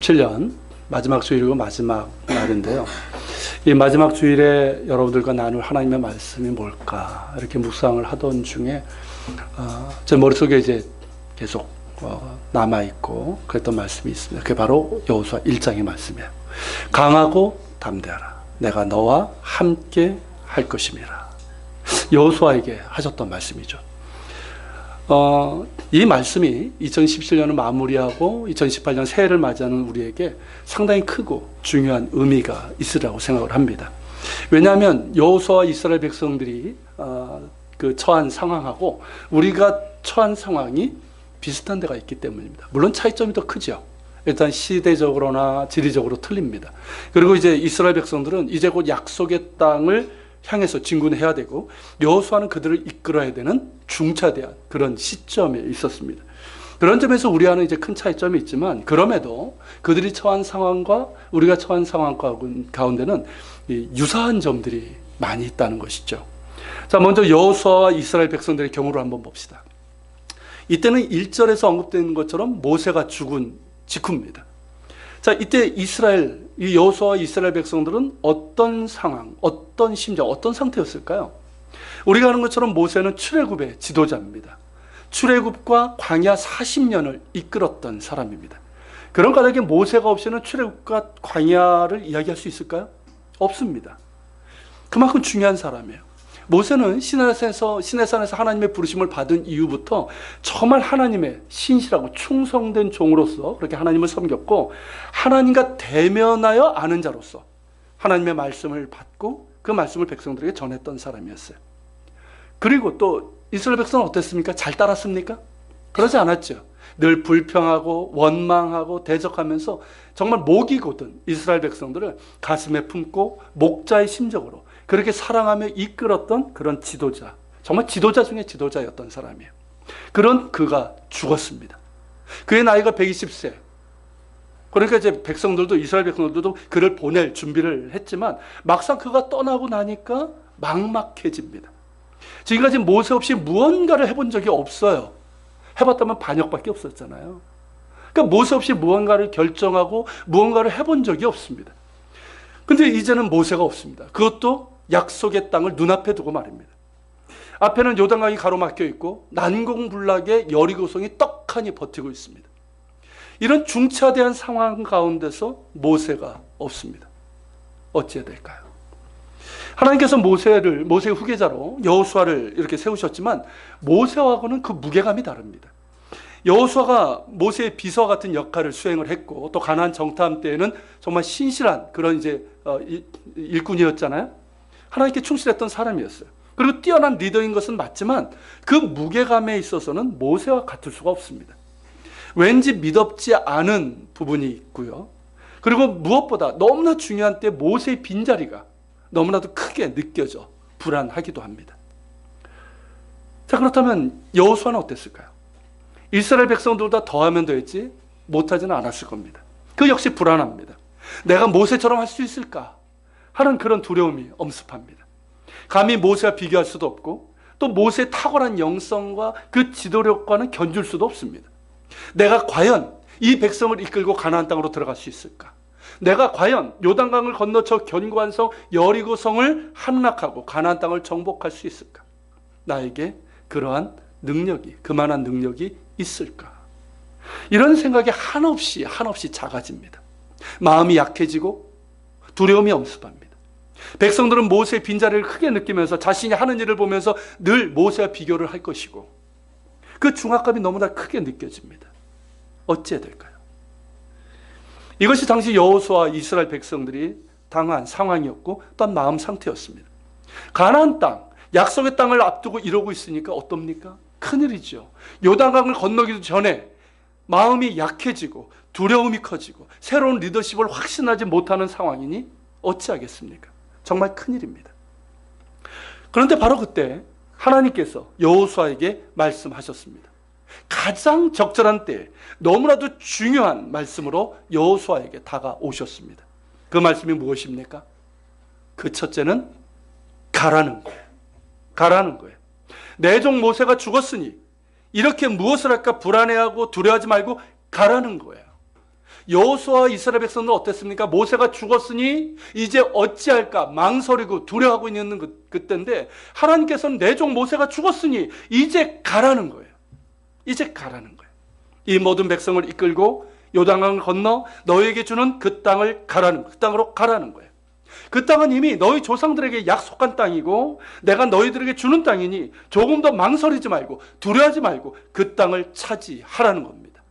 2017년 마지막 주일이고 마지막 날인데요. 이 마지막 주일에 여러분들과 나눌 하나님의 말씀이 뭘까 이렇게 묵상을 하던 중에 제 머릿속에 이제 계속 남아있고 그랬던 말씀이 있습니다. 그게 바로 여호수아 1장의 말씀이에요. 강하고 담대하라. 내가 너와 함께 할 것임이라. 여호수아에게 하셨던 말씀이죠. 이 말씀이 2017년을 마무리하고 2018년 새해를 맞이하는 우리에게 상당히 크고 중요한 의미가 있으라고 생각을 합니다. 왜냐하면 여호수아와 이스라엘 백성들이 그 처한 상황하고 우리가 처한 상황이 비슷한 데가 있기 때문입니다. 물론 차이점이 더 크죠. 일단 시대적으로나 지리적으로 틀립니다. 그리고 이제 이스라엘 백성들은 이제 곧 약속의 땅을 향해서 진군해야 되고 여호수아는 그들을 이끌어야 되는 중차대한 그런 시점에 있었습니다. 그런 점에서 우리와는 이제 큰 차이점이 있지만 그럼에도 그들이 처한 상황과 우리가 처한 상황 가운데는 유사한 점들이 많이 있다는 것이죠. 자, 먼저 여호수아와 이스라엘 백성들의 경우를 한번 봅시다. 이때는 1절에서 언급된 것처럼 모세가 죽은 직후입니다. 자, 이때 이 여호수아와 이스라엘 백성들은 어떤 상황, 어떤 심정, 어떤 상태였을까요? 우리가 아는 것처럼 모세는 출애굽의 지도자입니다. 출애굽과 광야 40년을 이끌었던 사람입니다. 그런 까닭에 모세가 없이는 출애굽과 광야를 이야기할 수 있을까요? 없습니다. 그만큼 중요한 사람이에요. 모세는 시내산에서 하나님의 부르심을 받은 이후부터 정말 하나님의 신실하고 충성된 종으로서 그렇게 하나님을 섬겼고 하나님과 대면하여 아는 자로서 하나님의 말씀을 받고 그 말씀을 백성들에게 전했던 사람이었어요. 그리고 또 이스라엘 백성은 어땠습니까? 잘 따랐습니까? 그러지 않았죠. 늘 불평하고 원망하고 대적하면서 정말 목이 곧은 이스라엘 백성들을 가슴에 품고 목자의 심정으로 그렇게 사랑하며 이끌었던 그런 지도자, 정말 지도자 중에 지도자였던 사람이에요. 그런 그가 죽었습니다. 그의 나이가 120세. 그러니까 이제 이스라엘 백성들도 그를 보낼 준비를 했지만 막상 그가 떠나고 나니까 막막해집니다. 지금까지 모세 없이 무언가를 해본 적이 없어요. 해봤다면 반역밖에 없었잖아요. 그러니까 모세 없이 무언가를 결정하고 무언가를 해본 적이 없습니다. 근데 이제는 모세가 없습니다. 그것도 약속의 땅을 눈앞에 두고 말입니다. 앞에는 요단강이 가로막혀 있고 난공불락의 여리고성이 떡하니 버티고 있습니다. 이런 중차대한 상황 가운데서 모세가 없습니다. 어찌해야 될까요? 하나님께서 모세의 후계자로 여호수아를 이렇게 세우셨지만 모세하고는 그 무게감이 다릅니다. 여호수아가 모세의 비서와 같은 역할을 수행을 했고 또 가나안 정탐 때에는 정말 신실한 그런 이제 일꾼이었잖아요. 하나님께 충실했던 사람이었어요. 그리고 뛰어난 리더인 것은 맞지만 그 무게감에 있어서는 모세와 같을 수가 없습니다. 왠지 미덥지 않은 부분이 있고요. 그리고 무엇보다 너무나 중요한 때 모세의 빈자리가 너무나도 크게 느껴져 불안하기도 합니다. 자, 그렇다면 여호수아는 어땠을까요? 이스라엘 백성들보다 더하면 더했지 못하지는 않았을 겁니다. 그 역시 불안합니다. 내가 모세처럼 할 수 있을까 하는 그런 두려움이 엄습합니다. 감히 모세와 비교할 수도 없고 또 모세의 탁월한 영성과 그 지도력과는 견줄 수도 없습니다. 내가 과연 이 백성을 이끌고 가나안 땅으로 들어갈 수 있을까? 내가 과연 요단강을 건너 저 견고한 성 여리고성을 함락하고 가나안 땅을 정복할 수 있을까? 나에게 그만한 능력이 있을까? 이런 생각이 한없이 작아집니다. 마음이 약해지고 두려움이 엄습합니다. 백성들은 모세의 빈자리를 크게 느끼면서 자신이 하는 일을 보면서 늘 모세와 비교를 할 것이고 그 중압감이 너무나 크게 느껴집니다. 어찌해야 될까요? 이것이 당시 여호수아와 이스라엘 백성들이 당한 상황이었고 또한 마음 상태였습니다. 가나안 땅, 약속의 땅을 앞두고 이러고 있으니까 어떻습니까? 큰일이죠. 요단강을 건너기도 전에 마음이 약해지고 두려움이 커지고 새로운 리더십을 확신하지 못하는 상황이니 어찌하겠습니까? 정말 큰일입니다. 그런데 바로 그때 하나님께서 여호수아에게 말씀하셨습니다. 가장 적절한 때에 너무나도 중요한 말씀으로 여호수아에게 다가오셨습니다. 그 말씀이 무엇입니까? 그 첫째는 가라는 거예요. 가라는 거예요. 내 종 모세가 죽었으니 이렇게 무엇을 할까 불안해하고 두려워하지 말고 가라는 거예요. 여호수아와 이스라엘 백성들은 어땠습니까? 모세가 죽었으니 이제 어찌할까 망설이고 두려워하고 있는 그때인데, 하나님께서는 내 종 모세가 죽었으니 이제 가라는 거예요. 이제 가라는 거예요. 이 모든 백성을 이끌고 요단강을 건너 너에게 주는 그 땅을 가라는, 그 땅으로 가라는 거예요. 그 땅은 이미 너희 조상들에게 약속한 땅이고 내가 너희들에게 주는 땅이니 조금 더 망설이지 말고 두려워하지 말고 그 땅을 차지하라는 겁니다.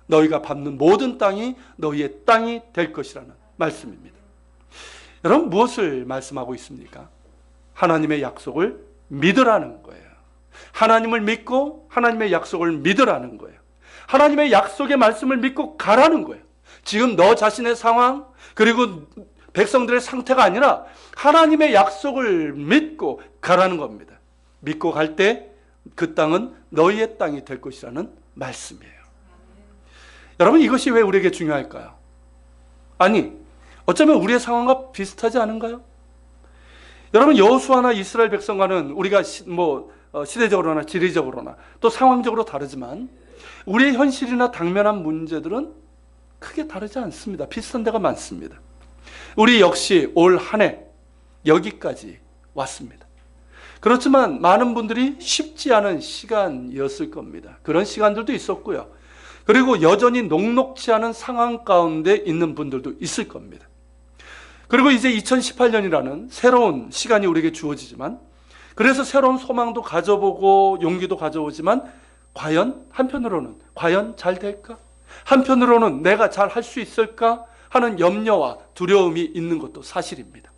너희가 밟는 모든 땅이 너희의 땅이 될 것이라는 말씀입니다. 여러분, 무엇을 말씀하고 있습니까? 하나님의 약속을 믿으라는 거예요. 하나님을 믿고 하나님의 약속을 믿으라는 거예요. 하나님의 약속의 말씀을 믿고 가라는 거예요. 지금 너 자신의 상황 그리고 백성들의 상태가 아니라 하나님의 약속을 믿고 가라는 겁니다. 믿고 갈 때 그 땅은 너희의 땅이 될 것이라는 말씀이에요. 여러분, 이것이 왜 우리에게 중요할까요? 아니, 어쩌면 우리의 상황과 비슷하지 않은가요? 여러분, 여호수아나 이스라엘 백성과는 우리가 시대적으로나 지리적으로나 또 상황적으로 다르지만 우리의 현실이나 당면한 문제들은 크게 다르지 않습니다. 비슷한 데가 많습니다. 우리 역시 올 한 해 여기까지 왔습니다. 그렇지만 많은 분들이 쉽지 않은 시간이었을 겁니다. 그런 시간들도 있었고요. 그리고 여전히 녹록지 않은 상황 가운데 있는 분들도 있을 겁니다. 그리고 이제 2018년이라는 새로운 시간이 우리에게 주어지지만, 그래서 새로운 소망도 가져보고 용기도 가져오지만, 과연 한편으로는 과연 잘 될까? 한편으로는 내가 잘 할 수 있을까? 하는 염려와 두려움이 있는 것도 사실입니다.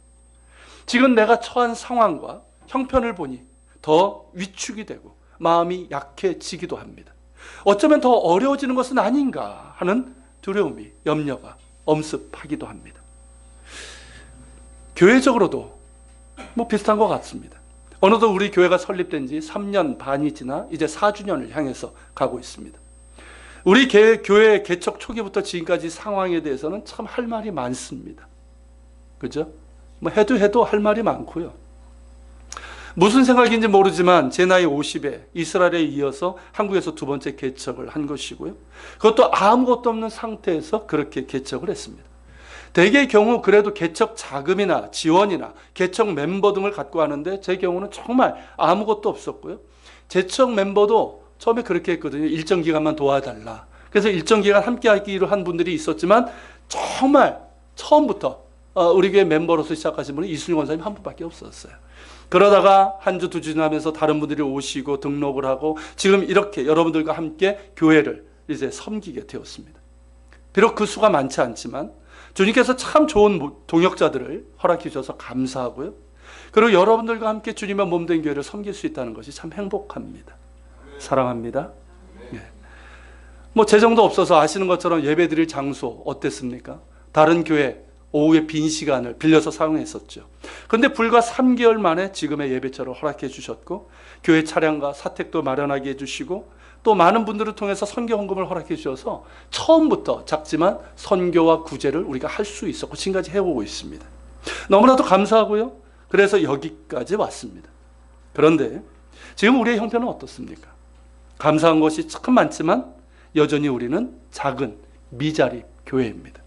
지금 내가 처한 상황과 형편을 보니 더 위축이 되고 마음이 약해지기도 합니다. 어쩌면 더 어려워지는 것은 아닌가 하는 두려움이, 염려가 엄습하기도 합니다. 교회적으로도 비슷한 것 같습니다. 어느덧 우리 교회가 설립된 지 3년 반이 지나 이제 4주년을 향해서 가고 있습니다. 우리 교회 개척 초기부터 지금까지 상황에 대해서는 참 할 말이 많습니다. 그죠? 해도 할 말이 많고요. 무슨 생각인지 모르지만 제 나이 50에 이스라엘에 이어서 한국에서 두 번째 개척을 한 것이고요. 그것도 아무것도 없는 상태에서 그렇게 개척을 했습니다. 대개의 경우 그래도 개척 자금이나 지원이나 개척 멤버 등을 갖고 하는데, 제 경우는 정말 아무것도 없었고요. 개척 멤버도 처음에 그렇게 했거든요. 일정 기간만 도와달라. 그래서 일정 기간 함께 하기로 한 분들이 있었지만 정말 처음부터 우리 교회 멤버로서 시작하신 분은 이순희 권사님 한 분밖에 없었어요. 그러다가 한 주, 두 주 지나면서 다른 분들이 오시고 등록을 하고 지금 이렇게 여러분들과 함께 교회를 이제 섬기게 되었습니다. 비록 그 수가 많지 않지만 주님께서 참 좋은 동역자들을 허락해 주셔서 감사하고요. 그리고 여러분들과 함께 주님의 몸된 교회를 섬길 수 있다는 것이 참 행복합니다. 사랑합니다. 예. 재정도 없어서 아시는 것처럼 예배드릴 장소 어땠습니까? 다른 교회 오후에 빈 시간을 빌려서 사용했었죠. 그런데 불과 3개월 만에 지금의 예배처를 허락해 주셨고, 교회 차량과 사택도 마련하게 해주시고, 또 많은 분들을 통해서 선교 헌금을 허락해 주셔서 처음부터 작지만 선교와 구제를 우리가 할 수 있었고 지금까지 해오고 있습니다. 너무나도 감사하고요. 그래서 여기까지 왔습니다. 그런데 지금 우리의 형편은 어떻습니까? 감사한 것이 참 많지만 여전히 우리는 작은 미자립 교회입니다.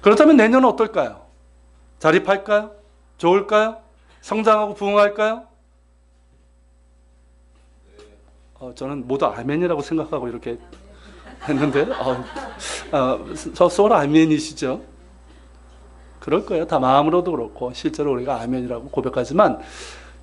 그렇다면 내년은 어떨까요? 자립할까요? 좋을까요? 성장하고 부흥할까요? 저는 모두 아멘이라고 생각하고 이렇게 했는데 저 소울 아멘이시죠? 그럴 거예요. 다 마음으로도 그렇고 실제로 우리가 아멘이라고 고백하지만,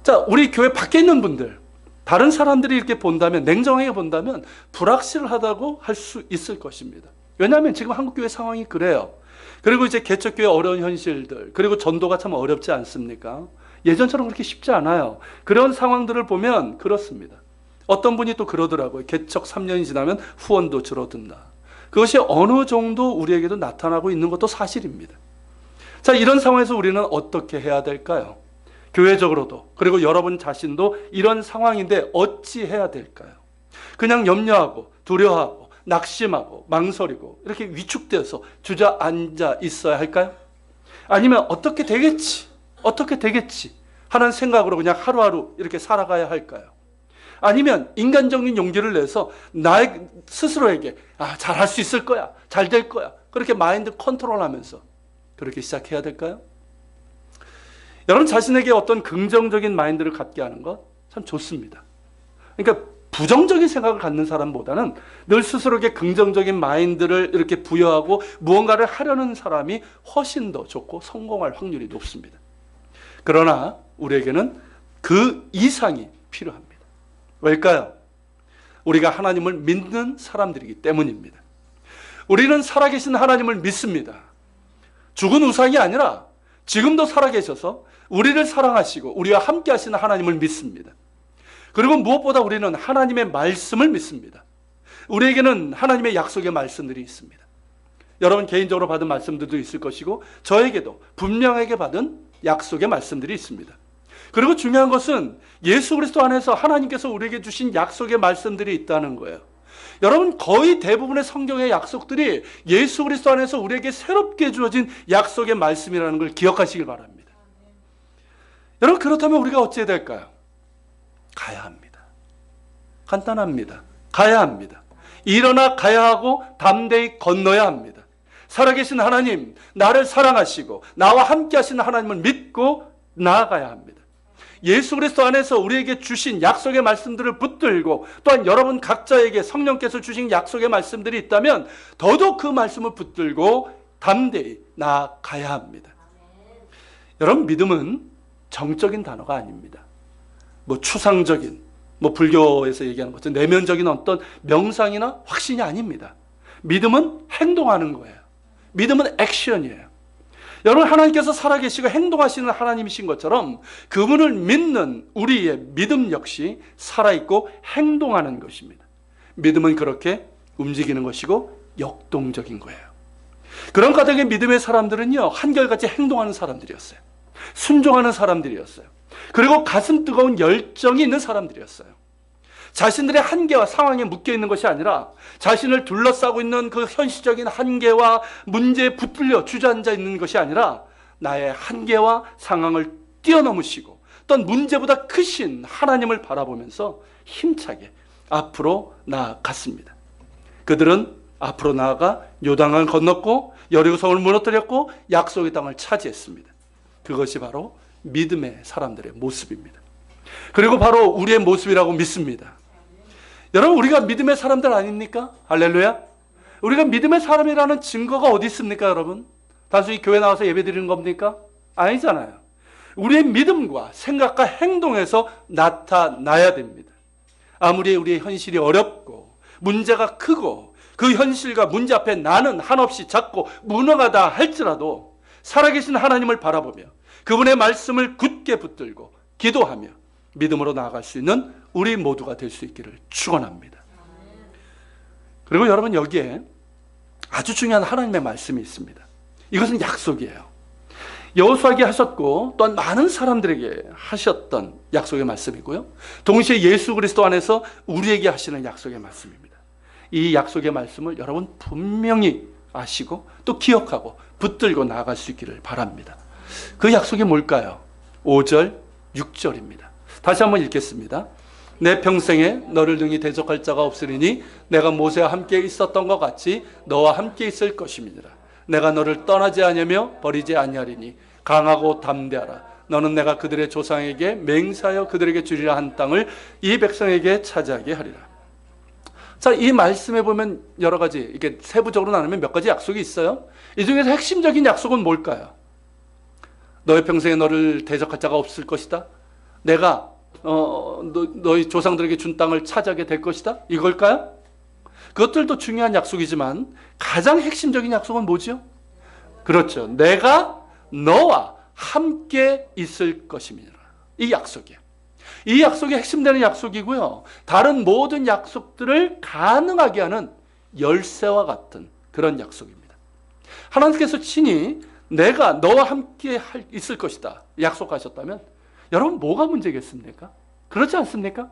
자, 우리 교회 밖에 있는 분들, 다른 사람들이 이렇게 본다면, 냉정하게 본다면 불확실하다고 할 수 있을 것입니다. 왜냐하면 지금 한국교회 상황이 그래요. 그리고 이제 개척교회 어려운 현실들, 그리고 전도가 참 어렵지 않습니까? 예전처럼 그렇게 쉽지 않아요. 그런 상황들을 보면 그렇습니다. 어떤 분이 또 그러더라고요. 개척 3년이 지나면 후원도 줄어든다. 그것이 어느 정도 우리에게도 나타나고 있는 것도 사실입니다. 자, 이런 상황에서 우리는 어떻게 해야 될까요? 교회적으로도, 그리고 여러분 자신도 이런 상황인데 어찌 해야 될까요? 그냥 염려하고 두려워하고 낙심하고 망설이고 이렇게 위축되어서 주저앉아 있어야 할까요? 아니면 어떻게 되겠지 하는 생각으로 그냥 하루하루 이렇게 살아가야 할까요? 아니면 인간적인 용기를 내서 나의 스스로에게 잘할 수 있을 거야, 잘 될 거야, 그렇게 마인드 컨트롤하면서 그렇게 시작해야 될까요? 여러분 자신에게 어떤 긍정적인 마인드를 갖게 하는 것 참 좋습니다. 그러니까 부정적인 생각을 갖는 사람보다는 늘 스스로에게 긍정적인 마인드를 이렇게 부여하고 무언가를 하려는 사람이 훨씬 더 좋고 성공할 확률이 높습니다. 그러나 우리에게는 그 이상이 필요합니다. 왜일까요? 우리가 하나님을 믿는 사람들이기 때문입니다. 우리는 살아계신 하나님을 믿습니다. 죽은 우상이 아니라 지금도 살아계셔서 우리를 사랑하시고 우리와 함께 하시는 하나님을 믿습니다. 그리고 무엇보다 우리는 하나님의 말씀을 믿습니다. 우리에게는 하나님의 약속의 말씀들이 있습니다. 여러분 개인적으로 받은 말씀들도 있을 것이고 저에게도 분명하게 받은 약속의 말씀들이 있습니다. 그리고 중요한 것은 예수 그리스도 안에서 하나님께서 우리에게 주신 약속의 말씀들이 있다는 거예요. 여러분 거의 대부분의 성경의 약속들이 예수 그리스도 안에서 우리에게 새롭게 주어진 약속의 말씀이라는 걸 기억하시길 바랍니다. 여러분 그렇다면 우리가 어찌해야 될까요? 가야 합니다. 간단합니다. 가야 합니다. 일어나 가야 하고 담대히 건너야 합니다. 살아계신 하나님, 나를 사랑하시고 나와 함께 하시는 하나님을 믿고 나아가야 합니다. 예수 그리스도 안에서 우리에게 주신 약속의 말씀들을 붙들고 또한 여러분 각자에게 성령께서 주신 약속의 말씀들이 있다면 더더욱 그 말씀을 붙들고 담대히 나아가야 합니다. 여러분 믿음은 정적인 단어가 아닙니다. 추상적인, 불교에서 얘기하는 것처럼 내면적인 어떤 명상이나 확신이 아닙니다. 믿음은 행동하는 거예요. 믿음은 액션이에요. 여러분 하나님께서 살아계시고 행동하시는 하나님이신 것처럼 그분을 믿는 우리의 믿음 역시 살아있고 행동하는 것입니다. 믿음은 그렇게 움직이는 것이고 역동적인 거예요. 그런 가정의 믿음의 사람들은요 한결같이 행동하는 사람들이었어요. 순종하는 사람들이었어요. 그리고 가슴 뜨거운 열정이 있는 사람들이었어요. 자신들의 한계와 상황에 묶여있는 것이 아니라 자신을 둘러싸고 있는 그 현실적인 한계와 문제에 붙들려 주저앉아 있는 것이 아니라 나의 한계와 상황을 뛰어넘으시고 또한 문제보다 크신 하나님을 바라보면서 힘차게 앞으로 나아갔습니다. 그들은 앞으로 나아가 요단강을 건넜고 여리고성을 무너뜨렸고 약속의 땅을 차지했습니다. 그것이 바로 믿음의 사람들의 모습입니다. 그리고 바로 우리의 모습이라고 믿습니다. 여러분 우리가 믿음의 사람들 아닙니까? 할렐루야. 우리가 믿음의 사람이라는 증거가 어디 있습니까 여러분? 단순히 교회 나와서 예배 드리는 겁니까? 아니잖아요. 우리의 믿음과 생각과 행동에서 나타나야 됩니다. 아무리 우리의 현실이 어렵고 문제가 크고 그 현실과 문제 앞에 나는 한없이 작고 무능하다 할지라도 살아계신 하나님을 바라보며 그분의 말씀을 굳게 붙들고 기도하며 믿음으로 나아갈 수 있는 우리 모두가 될 수 있기를 축원합니다. 그리고 여러분 여기에 아주 중요한 하나님의 말씀이 있습니다. 이것은 약속이에요. 여호수아에게 하셨고 또한 많은 사람들에게 하셨던 약속의 말씀이고요. 동시에 예수 그리스도 안에서 우리에게 하시는 약속의 말씀입니다. 이 약속의 말씀을 여러분 분명히 아시고 또 기억하고 붙들고 나아갈 수 있기를 바랍니다. 그 약속이 뭘까요? 5절, 6절입니다. 다시 한번 읽겠습니다. 내 평생에 너를 능히 대적할 자가 없으리니 내가 모세와 함께 있었던 것 같이 너와 함께 있을 것임이니라. 내가 너를 떠나지 아니하며 버리지 아니하리니 강하고 담대하라. 너는 내가 그들의 조상에게 맹세하여 그들에게 주리라 한 땅을 이 백성에게 차지하게 하리라. 자, 이 말씀에 보면 여러 가지 이렇게 세부적으로 나누면 몇 가지 약속이 있어요. 이 중에서 핵심적인 약속은 뭘까요? 너의 평생에 너를 대적할 자가 없을 것이다. 내가 너희 조상들에게 준 땅을 차지하게 될 것이다. 이걸까요? 그것들도 중요한 약속이지만 가장 핵심적인 약속은 뭐죠? 그렇죠. 내가 너와 함께 있을 것입니다. 이 약속이에요. 이 약속이 핵심되는 약속이고요. 다른 모든 약속들을 가능하게 하는 열쇠와 같은 그런 약속입니다. 하나님께서 친히 내가 너와 함께 있을 것이다 약속하셨다면 여러분 뭐가 문제겠습니까? 그렇지 않습니까?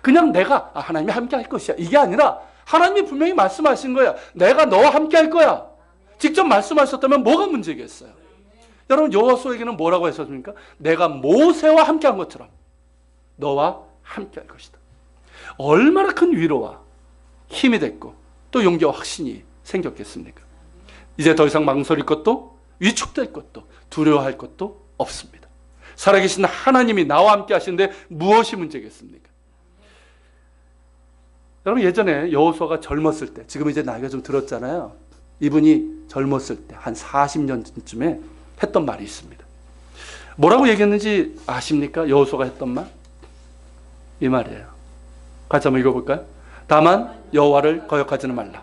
그냥 내가 하나님이 함께 할 것이야 이게 아니라 하나님이 분명히 말씀하신 거야. 내가 너와 함께 할 거야. 직접 말씀하셨다면 뭐가 문제겠어요? 여러분 여호수아에게는 뭐라고 했었습니까? 내가 모세와 함께 한 것처럼 너와 함께 할 것이다. 얼마나 큰 위로와 힘이 됐고 또 용기와 확신이 생겼겠습니까? 이제 더 이상 망설일 것도 위축될 것도 두려워할 것도 없습니다. 살아계신 하나님이 나와 함께 하시는데 무엇이 문제겠습니까? 여러분, 예전에 여호수아가 젊었을 때, 지금 이제 나이가 좀 들었잖아요. 이분이 젊었을 때 한 40년쯤에 했던 말이 있습니다. 뭐라고 얘기했는지 아십니까? 여호수아가 했던 말? 이 말이에요. 같이 한번 읽어볼까요? 다만 여호와를 거역하지는 말라.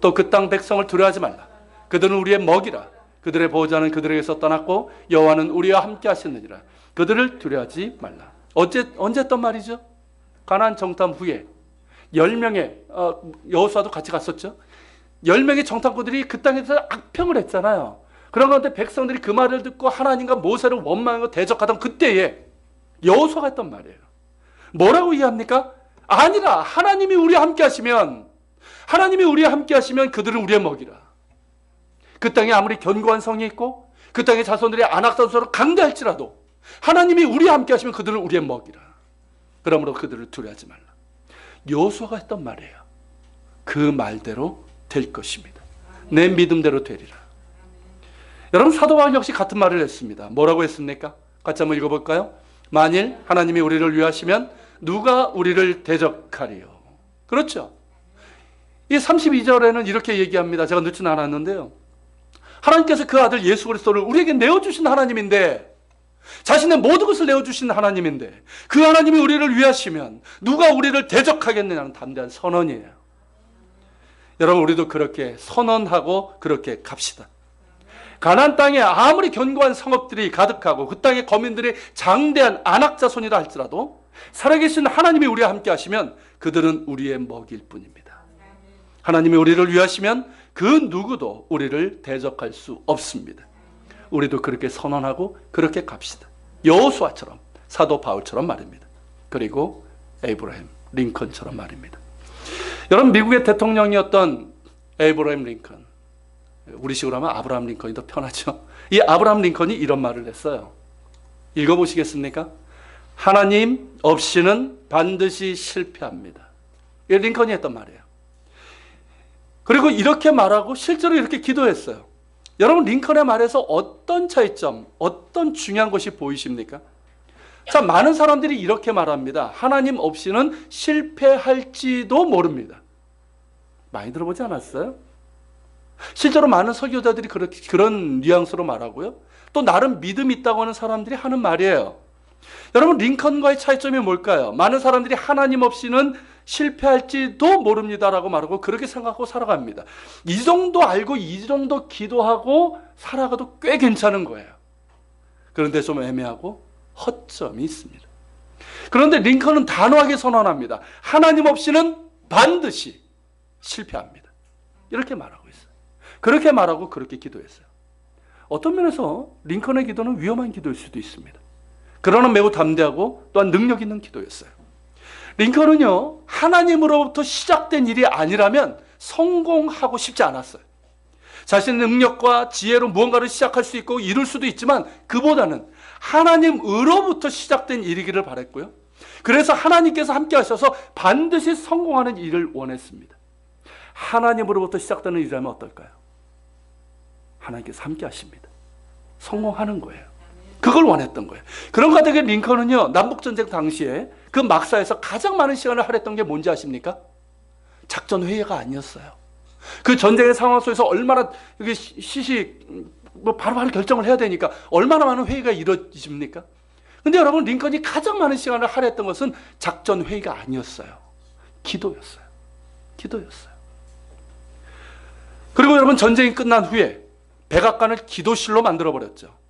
또 그 땅 백성을 두려워하지 말라. 그들은 우리의 먹이라. 그들의 보호자는 그들에게서 떠났고 여호와는 우리와 함께 하셨느니라. 그들을 두려워하지 말라. 언제 했던 말이죠? 가나안 정탐 후에 10명의 여호수아도 같이 갔었죠. 10명의 정탐꾼들이 그 땅에서 악평을 했잖아요. 그런 가운데 백성들이 그 말을 듣고 하나님과 모세를 원망하고 대적하던 그때에 여호수아가 했던 말이에요. 뭐라고 이해합니까? 아니라 하나님이 우리와 함께 하시면 그들은 우리의 먹이라. 그 땅에 아무리 견고한 성이 있고 그 땅의 자손들이 안악산소로 강대할지라도 하나님이 우리와 함께 하시면 그들은 우리의 먹이라. 그러므로 그들을 두려워하지 말라. 여호수아가 했던 말이에요. 그 말대로 될 것입니다. 내 믿음대로 되리라. 여러분, 사도 바울 역시 같은 말을 했습니다. 뭐라고 했습니까? 같이 한번 읽어볼까요? 만일 하나님이 우리를 위하시면 누가 우리를 대적하리요? 그렇죠. 이 32절에는 이렇게 얘기합니다. 제가 넣지는 않았는데요. 하나님께서 그 아들 예수 그리스도를 우리에게 내어주신 하나님인데, 자신의 모든 것을 내어주신 하나님인데, 그 하나님이 우리를 위하시면 누가 우리를 대적하겠느냐는 담대한 선언이에요. 여러분, 우리도 그렇게 선언하고 그렇게 갑시다. 가나안 땅에 아무리 견고한 성읍들이 가득하고 그 땅의 거민들이 장대한 안악자손이라 할지라도 살아계신 하나님이 우리와 함께 하시면 그들은 우리의 먹일 뿐입니다. 하나님이 우리를 위하시면 그 누구도 우리를 대적할 수 없습니다. 우리도 그렇게 선언하고 그렇게 갑시다. 여호수아처럼, 사도 바울처럼 말입니다. 그리고 에이브러햄 링컨처럼 말입니다. 여러분, 미국의 대통령이었던 에이브러햄 링컨, 우리식으로 하면 아브라함 링컨이 더 편하죠. 이 아브라함 링컨이 이런 말을 했어요. 읽어보시겠습니까? 하나님 없이는 반드시 실패합니다. 이게 링컨이 했던 말이에요. 그리고 이렇게 말하고 실제로 이렇게 기도했어요. 여러분, 링컨의 말에서 어떤 차이점, 어떤 중요한 것이 보이십니까? 자, 많은 사람들이 이렇게 말합니다. 하나님 없이는 실패할지도 모릅니다. 많이 들어보지 않았어요? 실제로 많은 설교자들이 그런 뉘앙스로 말하고요. 또 나름 믿음이 있다고 하는 사람들이 하는 말이에요. 여러분, 링컨과의 차이점이 뭘까요? 많은 사람들이 하나님 없이는 실패할지도 모릅니다라고 말하고 그렇게 생각하고 살아갑니다. 이 정도 알고 이 정도 기도하고 살아가도 꽤 괜찮은 거예요. 그런데 좀 애매하고 허점이 있습니다. 그런데 링컨은 단호하게 선언합니다. 하나님 없이는 반드시 실패합니다. 이렇게 말하고 있어요. 그렇게 말하고 그렇게 기도했어요. 어떤 면에서 링컨의 기도는 위험한 기도일 수도 있습니다. 그러나 매우 담대하고 또한 능력 있는 기도였어요. 링컨은요, 하나님으로부터 시작된 일이 아니라면 성공하고 싶지 않았어요. 자신의 능력과 지혜로 무언가를 시작할 수 있고 이룰 수도 있지만 그보다는 하나님으로부터 시작된 일이기를 바랬고요. 그래서 하나님께서 함께 하셔서 반드시 성공하는 일을 원했습니다. 하나님으로부터 시작되는 일이라면 어떨까요? 하나님께서 함께 하십니다. 성공하는 거예요. 그걸 원했던 거예요. 그런 가운데 링컨은요, 남북전쟁 당시에 그 막사에서 가장 많은 시간을 할애했던 게 뭔지 아십니까? 작전회의가 아니었어요. 그 전쟁의 상황 속에서 얼마나 바로바로 결정을 해야 되니까 얼마나 많은 회의가 이루어집니까? 근데 여러분, 링컨이 가장 많은 시간을 할애했던 것은 작전회의가 아니었어요. 기도였어요. 기도였어요. 그리고 여러분, 전쟁이 끝난 후에 백악관을 기도실로 만들어버렸죠.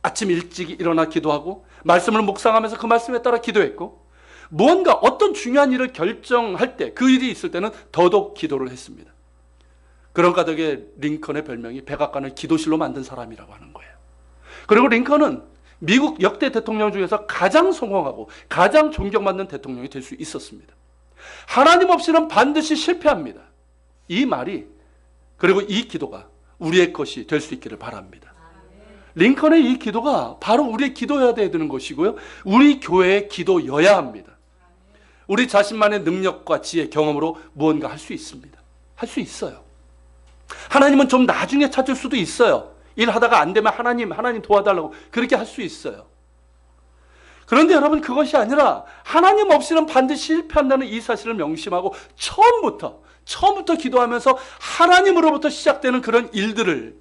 아침 일찍 일어나 기도하고 말씀을 묵상하면서 그 말씀에 따라 기도했고, 무언가 어떤 중요한 일을 결정할 때, 그 일이 있을 때는 더더욱 기도를 했습니다. 그런 가덕에 링컨의 별명이 백악관을 기도실로 만든 사람이라고 하는 거예요. 그리고 링컨은 미국 역대 대통령 중에서 가장 성공하고 가장 존경받는 대통령이 될 수 있었습니다. 하나님 없이는 반드시 실패합니다. 이 말이, 그리고 이 기도가 우리의 것이 될 수 있기를 바랍니다. 링컨의 이 기도가 바로 우리의 기도여야 되는 것이고요. 우리 교회의 기도여야 합니다. 우리 자신만의 능력과 지혜, 경험으로 무언가 할 수 있습니다. 할 수 있어요. 하나님은 좀 나중에 찾을 수도 있어요. 일하다가 안 되면 하나님 도와달라고 그렇게 할 수 있어요. 그런데 여러분, 그것이 아니라 하나님 없이는 반드시 실패한다는 이 사실을 명심하고 처음부터 기도하면서 하나님으로부터 시작되는 그런 일들을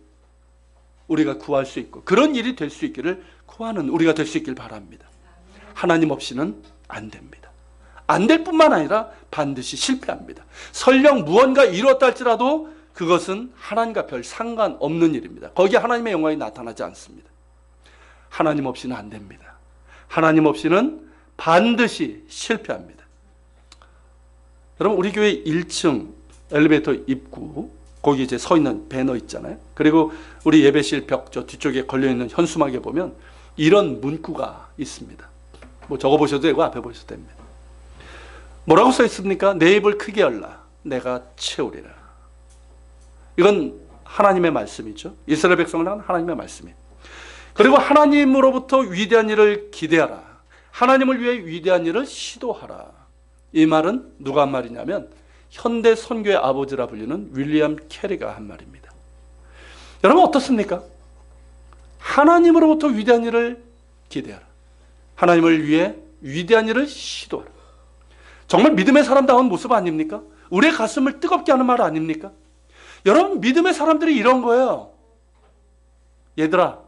우리가 구할 수 있고, 그런 일이 될 수 있기를 구하는 우리가 될 수 있길 바랍니다. 하나님 없이는 안 됩니다. 안 될 뿐만 아니라 반드시 실패합니다. 설령 무언가 이루었다 할지라도 그것은 하나님과 별 상관없는 일입니다. 거기에 하나님의 영광이 나타나지 않습니다. 하나님 없이는 안 됩니다. 하나님 없이는 반드시 실패합니다. 여러분, 우리 교회 1층 엘리베이터 입구, 거기 이제 서 있는 배너 있잖아요. 그리고 우리 예배실 벽 저 뒤쪽에 걸려있는 현수막에 보면 이런 문구가 있습니다. 뭐 적어보셔도 되고 앞에 보셔도 됩니다. 뭐라고 써 있습니까? 내 입을 크게 열라, 내가 채우리라. 이건 하나님의 말씀이죠. 이스라엘 백성을 향한 하나님의 말씀이에요. 그리고 하나님으로부터 위대한 일을 기대하라. 하나님을 위해 위대한 일을 시도하라. 이 말은 누가 한 말이냐면 현대 선교의 아버지라 불리는 윌리엄 캐리가 한 말입니다. 여러분, 어떻습니까? 하나님으로부터 위대한 일을 기대하라. 하나님을 위해 위대한 일을 시도하라. 정말 믿음의 사람다운 모습 아닙니까? 우리의 가슴을 뜨겁게 하는 말 아닙니까? 여러분, 믿음의 사람들이 이런 거예요. 얘들아,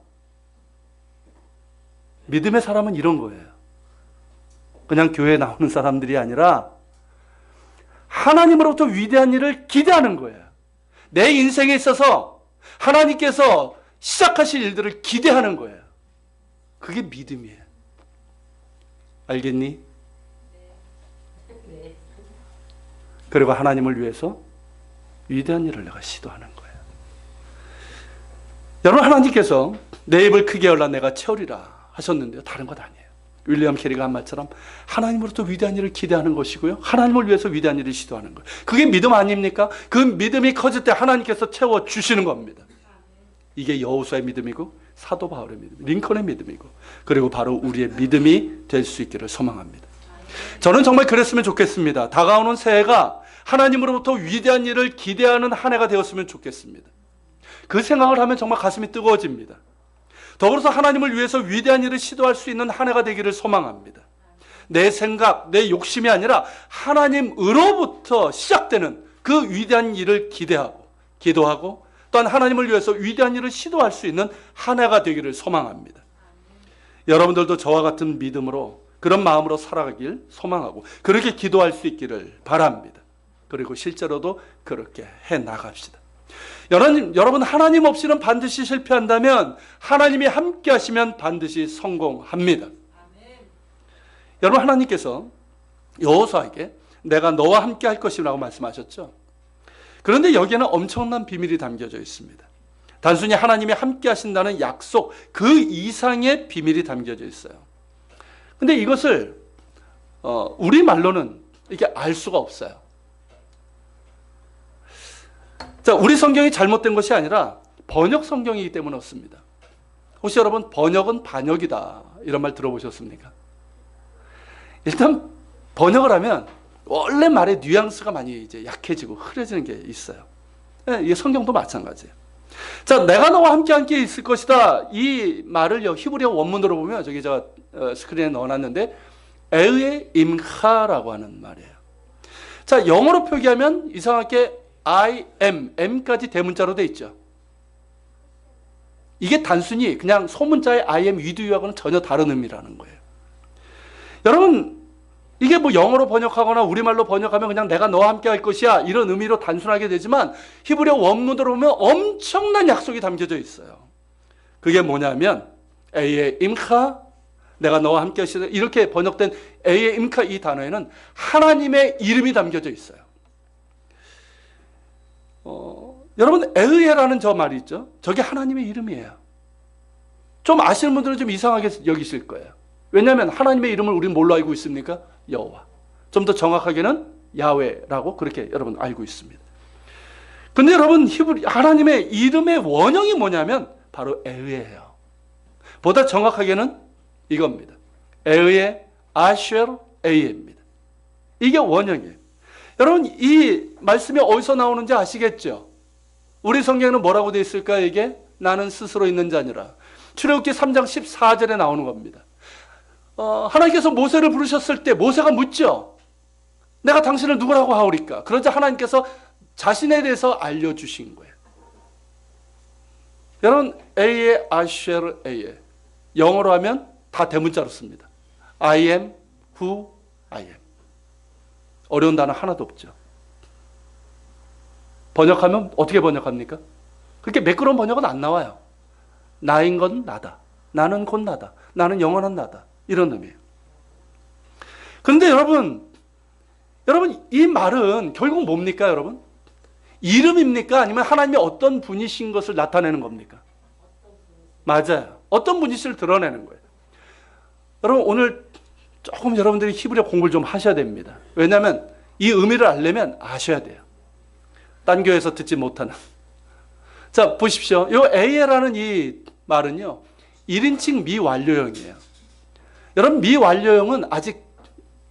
믿음의 사람은 이런 거예요. 그냥 교회에 나오는 사람들이 아니라 하나님으로부터 위대한 일을 기대하는 거예요. 내 인생에 있어서 하나님께서 시작하실 일들을 기대하는 거예요. 그게 믿음이에요. 알겠니? 그리고 하나님을 위해서 위대한 일을 내가 시도하는 거예요. 여러분, 하나님께서 내 입을 크게 열라 내가 채우리라 하셨는데요, 다른 것 아니에요. 윌리엄 캐리가 한 말처럼 하나님으로부터 위대한 일을 기대하는 것이고요, 하나님을 위해서 위대한 일을 시도하는 거예요. 그게 믿음 아닙니까? 그 믿음이 커질 때 하나님께서 채워주시는 겁니다. 이게 여호수아의 믿음이고 사도 바울의 믿음, 링컨의 믿음이고, 그리고 바로 우리의 믿음이 될 수 있기를 소망합니다. 저는 정말 그랬으면 좋겠습니다. 다가오는 새해가 하나님으로부터 위대한 일을 기대하는 한 해가 되었으면 좋겠습니다. 그 생각을 하면 정말 가슴이 뜨거워집니다. 더불어서 하나님을 위해서 위대한 일을 시도할 수 있는 한 해가 되기를 소망합니다. 내 생각, 내 욕심이 아니라 하나님으로부터 시작되는 그 위대한 일을 기대하고 기도하고, 또한 하나님을 위해서 위대한 일을 시도할 수 있는 한 해가 되기를 소망합니다. 여러분들도 저와 같은 믿음으로, 그런 마음으로 살아가길 소망하고 그렇게 기도할 수 있기를 바랍니다. 그리고 실제로도 그렇게 해 나갑시다. 여러분, 하나님 없이는 반드시 실패한다면 하나님이 함께 하시면 반드시 성공합니다. 여러분, 하나님께서 여호수아에게 내가 너와 함께 할 것이라고 말씀하셨죠. 그런데 여기에는 엄청난 비밀이 담겨져 있습니다. 단순히 하나님이 함께 하신다는 약속, 그 이상의 비밀이 담겨져 있어요. 근데 이것을 우리말로는 이렇게 알 수가 없어요. 자, 우리 성경이 잘못된 것이 아니라 번역 성경이기 때문에 없습니다. 혹시 여러분 번역은 반역이다 이런 말 들어보셨습니까? 일단 번역을 하면 원래 말의 뉘앙스가 많이 이제 약해지고 흐려지는 게 있어요. 이게 성경도 마찬가지예요. 자, 내가 너와 함께 있을 것이다. 이 말을요, 히브리어 원문으로 보면 저기 제가 스크린에 넣어놨는데 에의 임하라고 하는 말이에요. 자, 영어로 표기하면 이상하게 I am, M까지 대문자로 돼 있죠. 이게 단순히 그냥 소문자의 I am with you하고는 전혀 다른 의미라는 거예요. 여러분, 이게 뭐 영어로 번역하거나 우리말로 번역하면 그냥 내가 너와 함께 할 것이야 이런 의미로 단순하게 되지만 히브리어 원문으로 보면 엄청난 약속이 담겨져 있어요. 그게 뭐냐면 에의 임카, 내가 너와 함께 하시다, 이렇게 번역된 에의 임카 이 단어에는 하나님의 이름이 담겨져 있어요. 여러분, 에의라는 저 말이 있죠. 저게 하나님의 이름이에요. 좀 아시는 분들은 좀 이상하게 여기실 거예요. 왜냐하면 하나님의 이름을 우리는 뭘로 알고 있습니까? 여호와. 좀 더 정확하게는 야훼라고 그렇게 여러분 알고 있습니다. 근데 여러분, 하나님의 이름의 원형이 뭐냐면 바로 에의예요. 보다 정확하게는 이겁니다. 에의의 아쉘 에이입니다. 이게 원형이에요. 여러분, 이 말씀이 어디서 나오는지 아시겠죠? 우리 성경에는 뭐라고 되어 있을까요? 이게 나는 스스로 있는 자니라. 출애굽기 3장 14절에 나오는 겁니다. 하나님께서 모세를 부르셨을 때 모세가 묻죠. 내가 당신을 누구라고 하오리까? 그러자 하나님께서 자신에 대해서 알려주신 거예요. 여러분, A에 아쉘 A에 영어로 하면 다 대문자로 씁니다. I am who I am. 어려운 단어 하나도 없죠. 번역하면 어떻게 번역합니까? 그렇게 매끄러운 번역은 안 나와요. 나인 건 나다. 나는 곧 나다. 나는 영원한 나다. 이런 의미예요. 그런데 여러분 이 말은 결국 뭡니까, 여러분? 이름입니까? 아니면 하나님이 어떤 분이신 것을 나타내는 겁니까? 맞아요. 어떤 분이신을 드러내는 거예요. 여러분, 오늘 조금 여러분들이 히브리어 공부를 좀 하셔야 됩니다. 왜냐하면 이 의미를 알려면 아셔야 돼요. 딴 교회에서 듣지 못하는. 자, 보십시오. 이 A라는 이 말은요, 1인칭 미완료형이에요. 여러분, 미완료형은 아직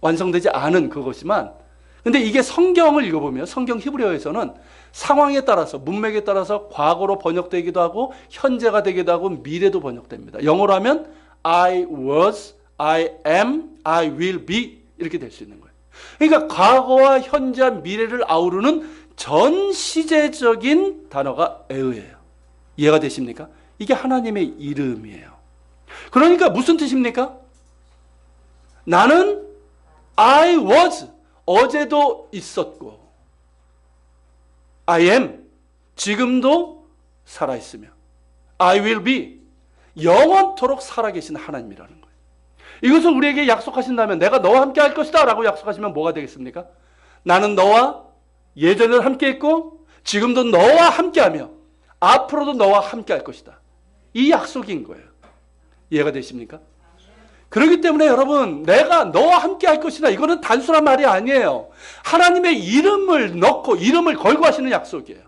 완성되지 않은 그것이지만, 근데 이게 성경을 읽어보면 성경 히브리어에서는 상황에 따라서, 문맥에 따라서 과거로 번역되기도 하고 현재가 되기도 하고 미래도 번역됩니다. 영어로 하면 I was, I am, I will be 이렇게 될 수 있는 거예요. 그러니까 과거와 현재와 미래를 아우르는 전 시제적인 단어가 에으예요. 이해가 되십니까? 이게 하나님의 이름이에요. 그러니까 무슨 뜻입니까? 나는 I was, 어제도 있었고 I am, 지금도 살아있으며 I will be, 영원토록 살아계신 하나님이라는 거예요. 이것을 우리에게 약속하신다면 내가 너와 함께 할 것이다 라고 약속하시면 뭐가 되겠습니까? 나는 너와 예전에도 함께 했고 지금도 너와 함께하며 앞으로도 너와 함께 할 것이다. 이 약속인 거예요. 이해가 되십니까? 그렇기 때문에 여러분, 내가 너와 함께 할 것이다, 이거는 단순한 말이 아니에요. 하나님의 이름을 넣고 이름을 걸고 하시는 약속이에요.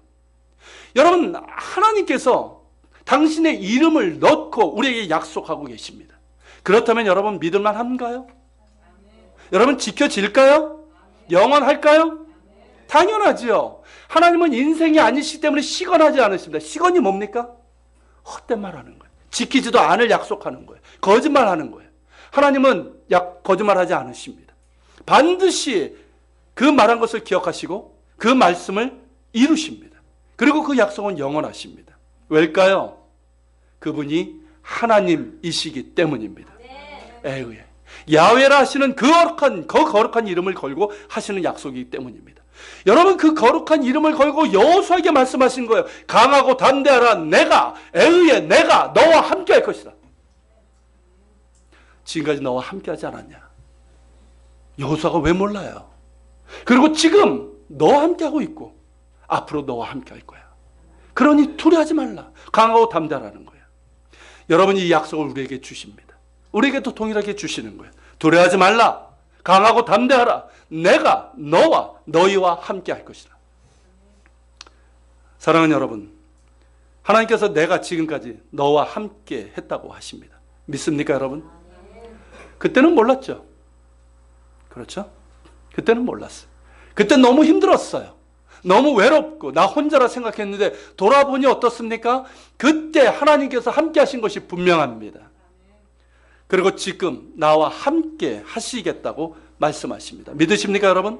여러분, 하나님께서 당신의 이름을 넣고 우리에게 약속하고 계십니다. 그렇다면 여러분 믿을만 한가요? 여러분 지켜질까요? 영원할까요? 당연하지요. 하나님은 인생이 아니시기 때문에 시건하지 않으십니다. 시건이 뭡니까? 헛된 말하는 거예요. 지키지도 않을 약속하는 거예요. 거짓말하는 거예요. 하나님은 거짓말하지 않으십니다. 반드시 그 말한 것을 기억하시고 그 말씀을 이루십니다. 그리고 그 약속은 영원하십니다. 왜일까요? 그분이 하나님이시기 때문입니다. 에으에 야훼라 하시는 그 거룩한 이름을 걸고 하시는 약속이기 때문입니다. 여러분, 그 거룩한 이름을 걸고 여호수아에게 말씀하신 거예요. 강하고 담대하라. 내가 에으에 내가 너와 함께 할 것이다. 지금까지 너와 함께 하지 않았냐? 여호수아가 왜 몰라요? 그리고 지금 너와 함께 하고 있고 앞으로 너와 함께 할 거야. 그러니 두려워하지 말라. 강하고 담대하라는 거예요. 여러분이 이 약속을 우리에게 주십니다. 우리에게도 동일하게 주시는 거예요. 두려워하지 말라. 강하고 담대하라. 내가 너와 너희와 함께 할 것이다. 사랑하는 여러분, 하나님께서 내가 지금까지 너와 함께 했다고 하십니다. 믿습니까, 여러분? 그때는 몰랐죠. 그렇죠? 그때는 몰랐어요. 그때 너무 힘들었어요. 너무 외롭고 나 혼자라 생각했는데 돌아보니 어떻습니까? 그때 하나님께서 함께 하신 것이 분명합니다. 그리고 지금 나와 함께 하시겠다고 말씀하십니다. 믿으십니까, 여러분?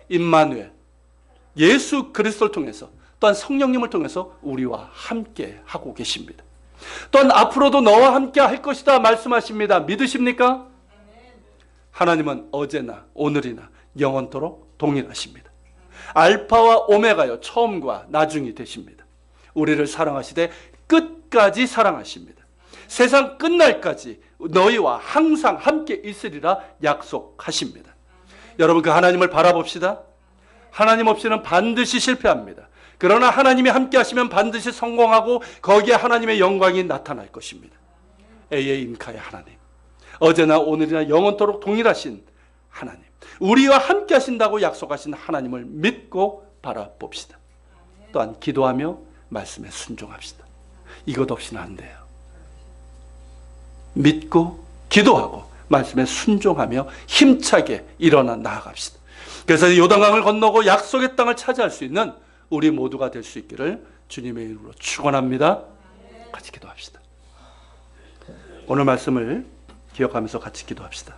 임마누엘, 예수 그리스도를 통해서 또한 성령님을 통해서 우리와 함께 하고 계십니다. 또한 앞으로도 너와 함께 할 것이다 말씀하십니다. 믿으십니까? 하나님은 어제나 오늘이나 영원토록 동일하십니다. 알파와 오메가요, 처음과 나중이 되십니다. 우리를 사랑하시되 끝까지 사랑하십니다. 세상 끝날까지 너희와 항상 함께 있으리라 약속하십니다. 여러분, 그 하나님을 바라봅시다. 하나님 없이는 반드시 실패합니다. 그러나 하나님이 함께 하시면 반드시 성공하고 거기에 하나님의 영광이 나타날 것입니다. 에이에 임카의 하나님, 어제나 오늘이나 영원토록 동일하신 하나님, 우리와 함께 하신다고 약속하신 하나님을 믿고 바라봅시다. 또한 기도하며 말씀에 순종합시다. 이것 없이는 안 돼요. 믿고 기도하고 말씀에 순종하며 힘차게 일어나 나아갑시다. 그래서 요단강을 건너고 약속의 땅을 차지할 수 있는 우리 모두가 될 수 있기를 주님의 이름으로 축원합니다. 같이 기도합시다. 오늘 말씀을 기억하면서 같이 기도합시다.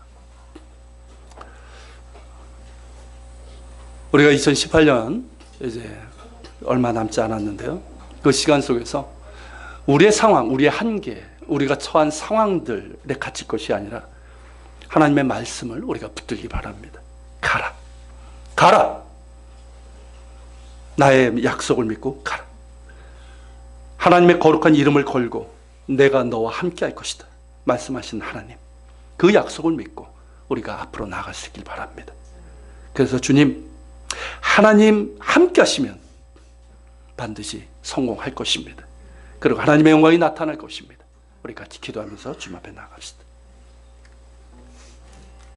우리가 2018년 이제 얼마 남지 않았는데요. 그 시간 속에서 우리의 상황, 우리의 한계, 우리가 처한 상황들에 갇힐 것이 아니라 하나님의 말씀을 우리가 붙들기 바랍니다. 가라. 가라. 나의 약속을 믿고 가라. 하나님의 거룩한 이름을 걸고 내가 너와 함께 할 것이다 말씀하신 하나님, 그 약속을 믿고 우리가 앞으로 나아갈 수 있길 바랍니다. 그래서 주님, 하나님 함께 하시면 반드시 성공할 것입니다. 그리고 하나님의 영광이 나타날 것입니다. 우리 같이 기도하면서 주님 앞에 나아갑시다.